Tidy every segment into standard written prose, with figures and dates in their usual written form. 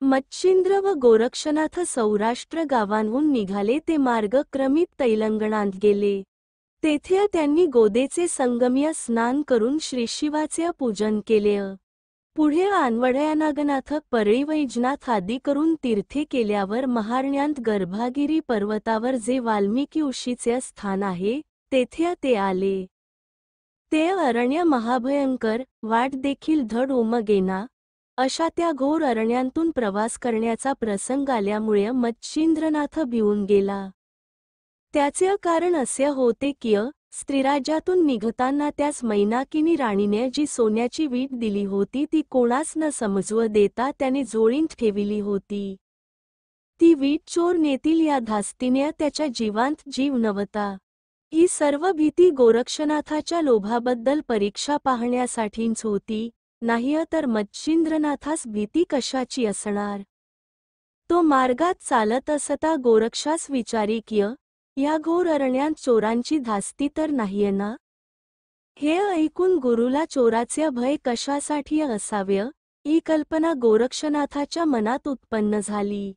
मच्छिंद्र व गोरक्षनाथ सौराष्ट्र गावांहून निघाले ते मार्ग क्रमित तैलंगणात गेले. तेथे त्यांनी गोदेचे संगम्य स्नान करून श्रीशिवाचे पूजन केले. पुढे आणवडयानागनाथ परळीवैजनाथ आदी करून तीर्थे केल्यावर महारण्यात गर्भागिरी पर्वतावर जे वाल्मिकी ऋषीचे स्थान आहे तेथे ते आले. ते अरण्य महाभयंकर, वाट देखील धड उमगेना अशा त्या घोर अरण्यांतून प्रवास करण्याचा प्रसंग आल्यामुळे मच्छिंद्रनाथ भिवून गेला. त्याचे कारण असे होते की स्त्रीराज्यातून निघताना त्यास मैनाकिनी राणीने जी सोन्याची वीट दिली होती ती कोणास न समजू देता त्याने जोळींत ठेविली होती. ती वीट चोर नेतील या धास्तीने त्याच्या जीवांत जीव नव्हता. ही सर्व भीती गोरक्षनाथाच्या लोभाबद्दल परीक्षा पाहण्यासाठीच होती, नाही तर मच्छिंद्रनाथास भीती कशाची असणार. तो मार्गात चालत असता गोरक्षास विचारी की या घोर अरण्यात चोरांची धास्ती तर नाहीये ना. हे ऐकून गुरुला चोराचे भय कशासाठी असावे ही कल्पना गोरक्षनाथाच्या मनात उत्पन्न झाली.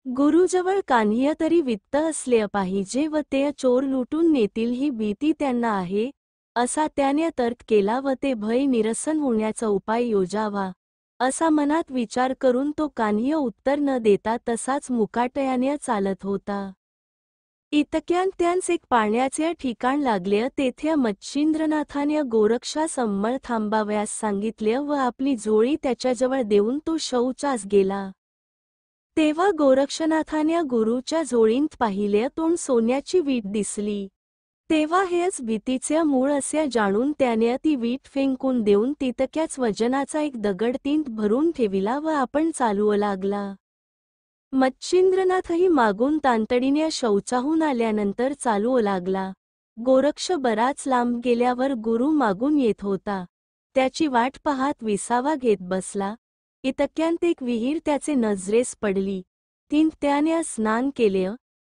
गुरुजवळ कान्ह्य तरी वित्त असले पाहिजे व ते चोर लुटून नेतील ही भीती त्यांना आहे असा त्याने तर्क केला व ते भय निरसन होण्याचा उपाय योजावा असा मनात विचार करून तो कान्ह्य उत्तर न देता तसाच मुकाटयाने चालत होता. इतक्यात त्यांस एक पाण्याचे ठिकाण लागले. तेथे मच्छिंद्रनाथाने गोरक्षास अंमळ थांबावयास सांगितले व आपली जोळी त्याच्याजवळ देऊन तो शौचास गेला. तेव्हा गोरक्षनाथाने गुरुच्या जोळींत पाहिले तोंड सोन्याची वीट दिसली. तेव्हा हेच भीतीचे मूळ असे जाणून त्याने ती वीट फेकून देऊन तितक्याच वजनाचा एक दगड तींत भरून ठेविला व आपण चालू लागला. मच्छिंद्रनाथही मागून तांतडीने शौचाहून आल्यानंतर चालू लागला. गोरक्ष बराच लांब गेल्यावर गुरु मागून येत होता. त्याची वाट पाहत विसावा घेत बसला. इतक्यात एक विहीर त्याचे नजरेस पडली. तीन त्याने स्नान केले.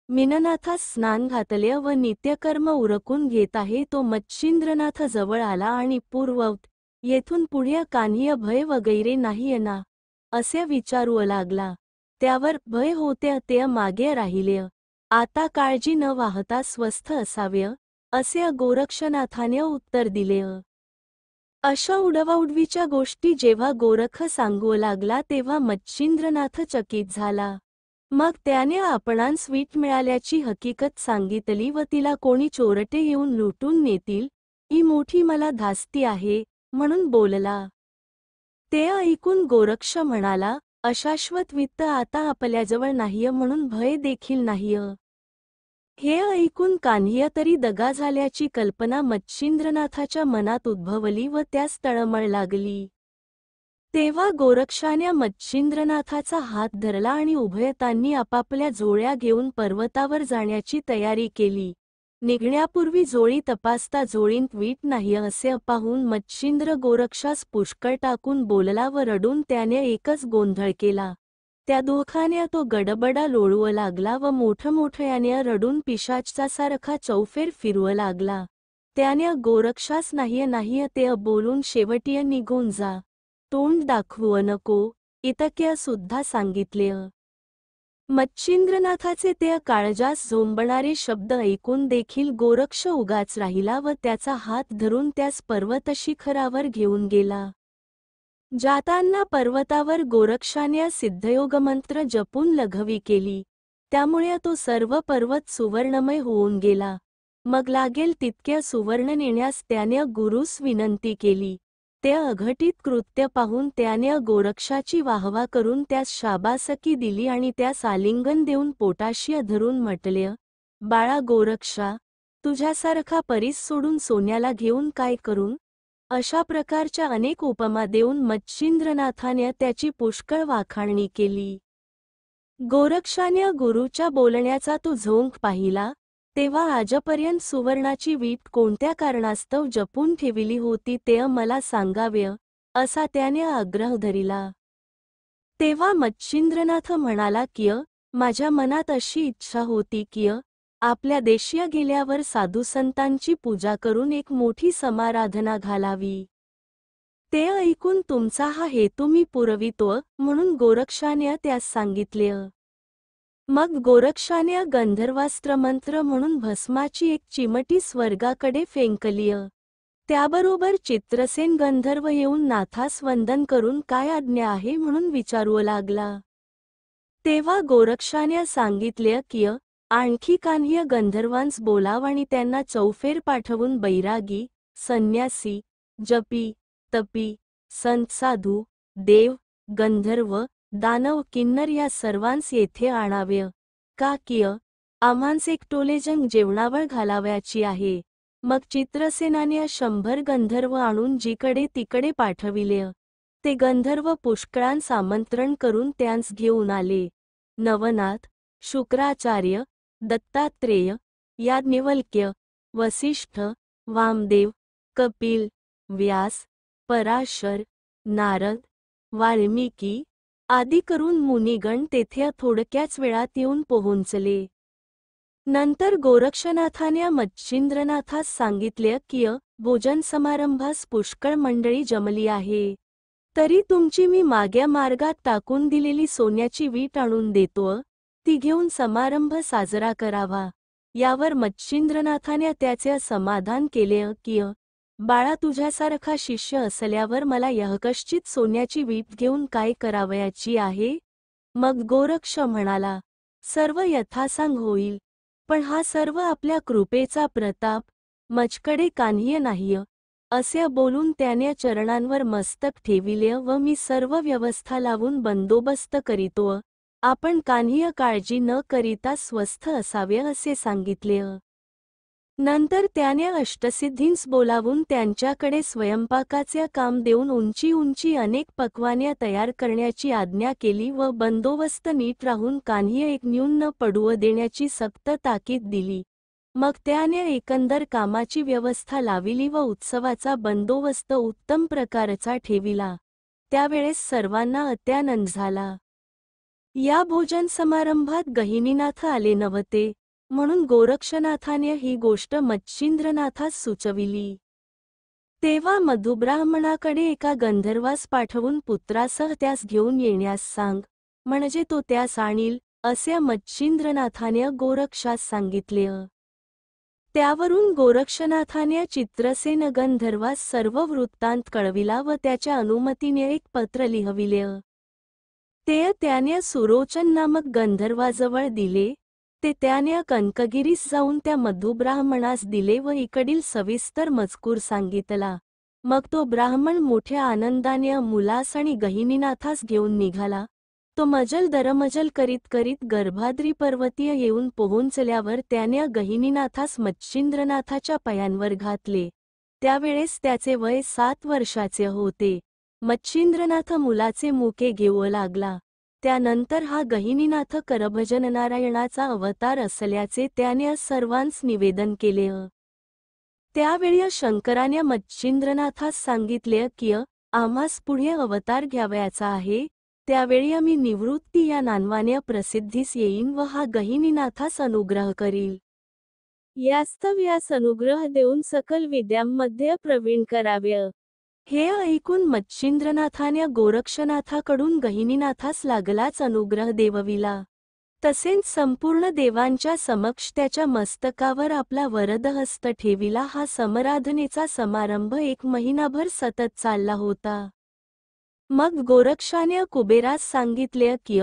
मीननाथास स्नान घातले व नित्यकर्म उरकून घेत आहे तो मच्छिंद्रनाथ जवळ आला आणि पूर्ववत येथून पुढे कान्ह्य भय वगैरे नाहीये ना असे विचारू लागला. त्यावर भय होते ते मागे राहिले. आता काळजी न वाहता स्वस्थ असावे असे गोरक्षनाथाने उत्तर दिले. अशा उडवाउडवीच्या गोष्टी जेव्हा गोरख सांगू लागला तेव्हा मच्छिंद्रनाथ चकित झाला. मग त्याने आपणांस वीट मिळाल्याची हकीकत सांगितली व तिला कोणी चोरटे येऊन लुटून नेतील ही मोठी मला धास्ती आहे म्हणून बोलला. ते ऐकून गोरक्ष म्हणाला, अशाश्वत वित्त आता आपल्याजवळ नाहीये म्हणून भय देखील नाहीये. हे ऐकून कान्ह्य तरी दगा झाल्याची कल्पना मच्छिंद्रनाथाच्या मनात उद्भवली व त्यास तळमळ लागली. तेव्हा गोरक्षाने मच्छिंद्रनाथाचा हात धरला आणि उभयतांनी आपापल्या जोळ्या घेऊन पर्वतावर जाण्याची तयारी केली. निघण्यापूर्वी जोळी तपासता जोळींत वीट नाही असे पाहून मच्छिंद्र गोरक्षास पुष्कळ टाकून बोलला व रडून त्याने एकच गोंधळ केला. त्या दुःखाने तो गडबडा लोळू लागला व मोठमोठ्याने रडून पिशाचासारखा चौफेर फिरू लागला. त्याने गोरक्षास नाही ते बोलून शेवटी निघून जा, तोंड दाखवू नको इतके सुद्धा सांगितले. मच्छिंद्रनाथाचे ते काळजास झोंबणारे शब्द ऐकून देखील गोरक्ष उगाच राहिला व त्याचा हात धरून त्यास पर्वतशिखरावर घेऊन गेला. जाताना पर्वतावर गोरक्षाने सिद्धयोगमंत्र जपून लघवी केली. त्यामुळे तो सर्व पर्वत सुवर्णमय होऊन गेला. मग लागेल तितके सुवर्ण नेण्यास त्याने गुरुस विनंती केली. ते अघटित कृत्य पाहून त्याने गोरक्षाची वाहवा करून त्यास शाबासकी दिली आणि त्यास आलिंगन देऊन पोटाशी धरून म्हटले, बाळा गोरक्षा, तुझ्यासारखा परीस सोडून सोन्याला घेऊन काय करून. अशा प्रकारच्या अनेक उपमा देऊन मच्छिंद्रनाथाने त्याची पुष्कळ वाखाणणी केली. गोरक्षाने गुरुच्या बोलण्याचा तो झोंक पाहिला. तेव्हा आजपर्यंत सुवर्णाची वीट कोणत्या कारणास्तव जपून ठेविली होती ते मला सांगावे असा त्याने आग्रह धरिला. तेव्हा मच्छिंद्रनाथ म्हणाला की माझ्या मनात अशी इच्छा होती की आपल्या देशी गेल्यावर साधुसंतांची पूजा करून एक मोठी समाराधना घालावी. ते ऐकून तुमचा हा हेतू मी पुरवितो म्हणून गोरक्षाने त्यास सांगितले. मग गोरक्षाने गंधर्वास्त्रमंत्र म्हणून भस्माची एक चिमटी स्वर्गाकडे फेकली. त्याबरोबर चित्रसेन गंधर्व येऊन नाथास वंदन करून काय आज्ञा आहे म्हणून विचारू लागला. तेव्हा गोरक्षाने सांगितले की आणखी कान्ह्य गंधर्वांस बोलाव आणि त्यांना चौफेर पाठवून बैरागी, संन्यासी, जपी, तपी, संत साधू, देव, गंधर्व, दानव किन्नर या सर्वांस येथे आणावे. का की आम्हांस एक टोलेजंग जेवणावळ घालावयाची आहे. मग चित्रसेनाने 100 गंधर्व आणून जिकडे तिकडे पाठविले. ते गंधर्व पुष्कळांस आमंत्रण करून त्यांस घेऊन आले. नवनाथ, शुक्राचार्य, दत्तात्रेय, याज्ञवल्क्य, वसिष्ठ, वामदेव, कपिल, व्यास, पराशर, नारद, वाल्मिकी आदी करून मुनिगण तेथे थोडक्याच वेळात येऊन पोहोचले. नंतर गोरक्षनाथाने मच्छिंद्रनाथास सांगितले की भोजन समारंभास पुष्कळ मंडळी जमली आहे. तरी तुमची मी माग्या मार्गात टाकून दिलेली सोन्याची वीट आणून देतो, ती घेऊन समारंभ साजरा करावा. यावर मच्छिंद्रनाथाने त्याचे समाधान केले की बाळा, तुझ्यासारखा शिष्य असल्यावर मला यहकश्चित सोन्याची वीट घेऊन काय करावयाची आहे. मग गोरक्ष म्हणाला, सर्व यथासांग होईल, पण हा सर्व आपल्या कृपेचा प्रताप, मजकडे कान्ह्य नाही. असे बोलून त्याने चरणांवर मस्तक ठेविले व मी सर्व व्यवस्था लावून बंदोबस्त करीतो, आपण कान्ह्य काळजी न करिता स्वस्थ असावे असे सांगितले. नंतर त्याने अष्टसिद्धींस बोलावून त्यांच्याकडे स्वयंपाकाचे काम देऊन उंची अनेक पक्वाने तयार करण्याची आज्ञा केली व बंदोबस्त नीट राहून कान्ह्य एक न्यून न पडू देण्याची सक्त ताकीद दिली. मग त्याने एकंदर कामाची व्यवस्था लाविली व उत्सवाचा बंदोबस्त उत्तम प्रकारचा ठेविला. त्यावेळेस सर्वांना अत्यानंद झाला. या भोजन समारंभात गहिनीनाथ आले नव्हते, म्हणून गोरक्षनाथाने ही गोष्ट मच्छिंद्रनाथास सुचविली. तेव्हा मधुब्राह्मणाकडे एका गंधर्वास पाठवून पुत्रासह त्यास घेऊन येण्यास सांग, म्हणजे तो त्यास आणील, असे मच्छिंद्रनाथाने गोरक्षास सांगितले. त्यावरून गोरक्षनाथाने चित्रसेन गंधर्वास सर्व वृत्तांत कळविला व त्याच्या अनुमतीने एक पत्र लिहविले. ते त्याने सुरोचन नामक गंधर्वाजवळ दिले. ते त्याने कनकगिरीस जाऊन त्या मधुब्राह्मणास दिले व इकडील सविस्तर मजकूर सांगितला. मग तो ब्राह्मण मोठ्या आनंदाने मुलास आणि गहिनीनाथास घेऊन निघाला. तो मजल दरमजल करीत गर्भाद्री पर्वतीय येऊन पोहोचल्यावर त्याने गहिनीनाथास मच्छिंद्रनाथाच्या पायांवर घातले. त्यावेळेस त्याचे वय 7 वर्षाचे होते. मच्छिंद्रनाथ मुलाचे मुके घेऊ लागला. त्यानंतर हा गहिनीनाथ करभजन नारायणाचा अवतार असल्याचे त्याने सर्वांस निवेदन केले. त्यावेळी शंकराने मच्छिंद्रनाथास सांगितले की आम्हास पुढे अवतार घ्यावयाचा आहे, त्यावेळी आम्ही निवृत्ती या नावाने प्रसिद्धीस येईन व हा गहिनीनाथास अनुग्रह करील. यास्तव यास अनुग्रह देऊन सकल विद्यांमध्ये प्रवीण करावे. हे ऐकून मच्छिंद्रनाथाने गोरक्षनाथाकडून गहिनीनाथास लागलाच अनुग्रह देवविला. तसेच संपूर्ण देवांच्या समक्ष त्याच्या मस्तकावर आपला वरदहस्त ठेविला. हा समराधनेचा समारंभ 1 महिनाभर सतत चालला होता. मग गोरक्षाने कुबेरास सांगितले की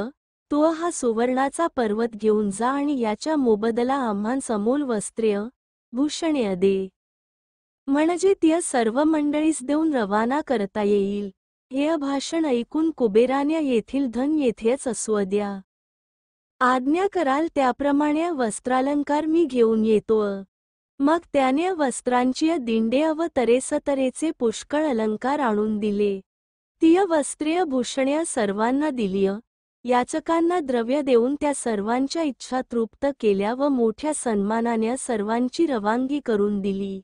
तू हा सुवर्णाचा पर्वत घेऊन जा आणि याच्या मोबदला आम्हांस अमोल वस्त्रे, भूषणे दे, म्हणजे ती सर्व मंडळीस देऊन रवाना करता येईल. हे भाषण ऐकून कुबेराने येथील धन येथेच असू द्या. आज्ञा कराल त्याप्रमाणे वस्त्रालंकार मी घेऊन येतो. मग त्याने वस्त्रांची दिंडे व तऱ्हेचे पुष्कळ अलंकार आणून दिले. ती वस्त्रे भूषणे सर्वांना दिली. याचकांना द्रव्य देऊन त्या सर्वांच्या इच्छा तृप्त केल्या व मोठ्या सन्मानाने सर्वांची रवानगी करून दिली.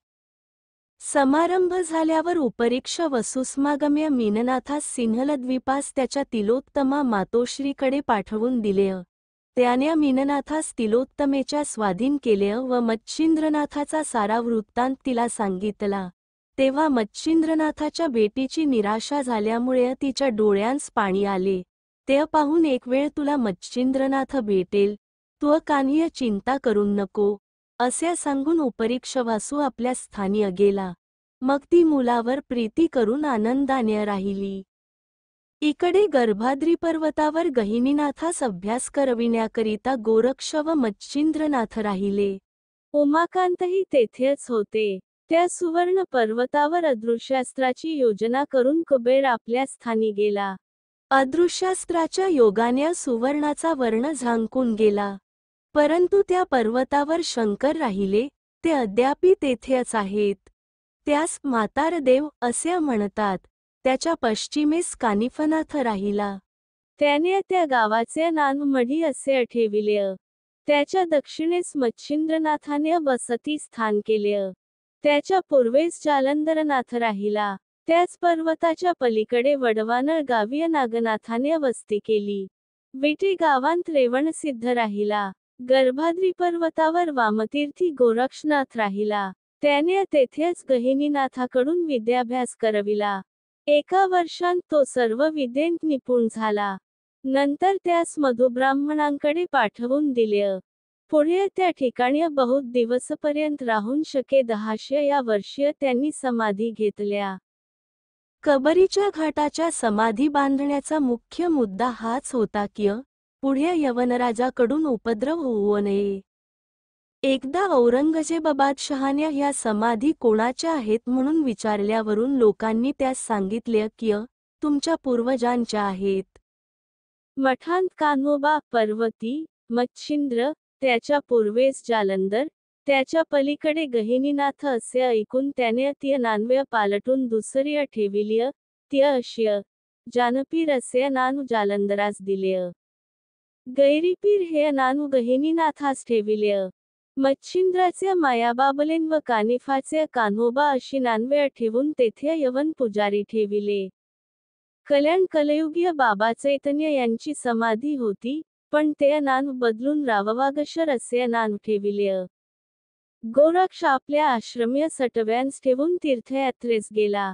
समारंभ झाल्यावर उपरीक्ष वसुस्मागम्य मीननाथास सिंहलद्वीपास त्याच्या तिलोत्तमा मातोश्रीकडे पाठवून दिले. त्याने मीननाथास तिलोत्तमेच्या स्वाधीन केले व मच्छिंद्रनाथाचा सारा वृत्तांत तिला सांगितला. तेव्हा मच्छिंद्रनाथाच्या भेटीची निराशा झाल्यामुळे तिच्या डोळ्यांस पाणी आले. ते पाहून एक वेळ तुला मच्छिंद्रनाथ भेटेल, तू कानिय चिंता करून नको, असे सांगून उपरीक्षवासू आपल्या स्थानी गेला. मग ती मुलावर प्रीती करून आनंदाने राहिली. इकडे गर्भाद्री पर्वतावर गहिनीनाथास अभ्यास करविण्याकरिता गोरक्ष व मच्छिंद्रनाथ राहिले. उमाकांतही तेथेच होते. त्या सुवर्ण पर्वतावर अदृश्यास्त्राची योजना करून कुबेर आपल्या स्थानी गेला. अदृश्यास्त्राच्या योगाने सुवर्णाचा वर्ण झांकून गेला. परंतु त्या पर्वतावर शंकर राहिले, ते अद्यापि तेथेच आहेत. त्यास म्हातारदेव असे म्हणतात. त्याच्या पश्चिमेस कानिफनाथ राहिला. त्याने त्या गावाचे नाव मढी असे ठेविले. त्याच्या दक्षिणेस मच्छिंद्रनाथाने वसती स्थान केले. त्याच्या पूर्वेस जालंधरनाथ राहिला. त्याच पर्वताच्या पलीकडे वडवानळ गावी नागनाथाने वस्ती केली. विटी गावांत रेवणसिद्ध राहिला. गर्भाद्री पर्वतावर वामतीर्थी गोरक्षनाथ राहिला. त्याने तेथेच गहिनीनाथाकडून विद्याभ्यास करविला. एका वर्षांत तो सर्व विद्येत निपुण झाला. नंतर त्यास मधुब्राह्मणांकडे पाठवून दिले. पुढे त्या ठिकाणी बहुत दिवसपर्यंत राहून शके 1000 या वर्षीय त्यांनी समाधी घेतल्या. कबरीच्या घाटाच्या समाधी बांधण्याचा मुख्य मुद्दा हाच होता की पुढे यवनराजाकडून उपद्रव होऊ नये. एकदा औरंगजेब बादशहाने ह्या समाधी कोणाच्या आहेत म्हणून विचारल्यावरून लोकांनी त्यास सांगितले की तुमच्या पूर्वजांच्या आहेत. मठांत कान्होबा पर्वती, मच्छिंद्र, त्याच्या पूर्वेस जालंधर, त्याच्या पलीकडे गहिनीनाथ असे ऐकून त्याने ती नानवे पालटून दुसरी ठेविली. ती अशी जानपीर असे नाव जालंधरास दिले. गैरीपीर हे नाव गहिनीनाथास ठेविले. मच्छिंद्राचे मायाबाबलेन व कानिफाचे कान्होबा अशी नानवे ठेवून तेथे यवन पुजारी ठेविले. कल्याण कलयुगीय बाबा चैतन्य यांची समाधी होती, पण ते नाव बदलून राववागशर असे नाव ठेविले. गोरक्ष आपल्या आश्रमीय सटव्यांस ठेवून तीर्थयात्रेस गेला.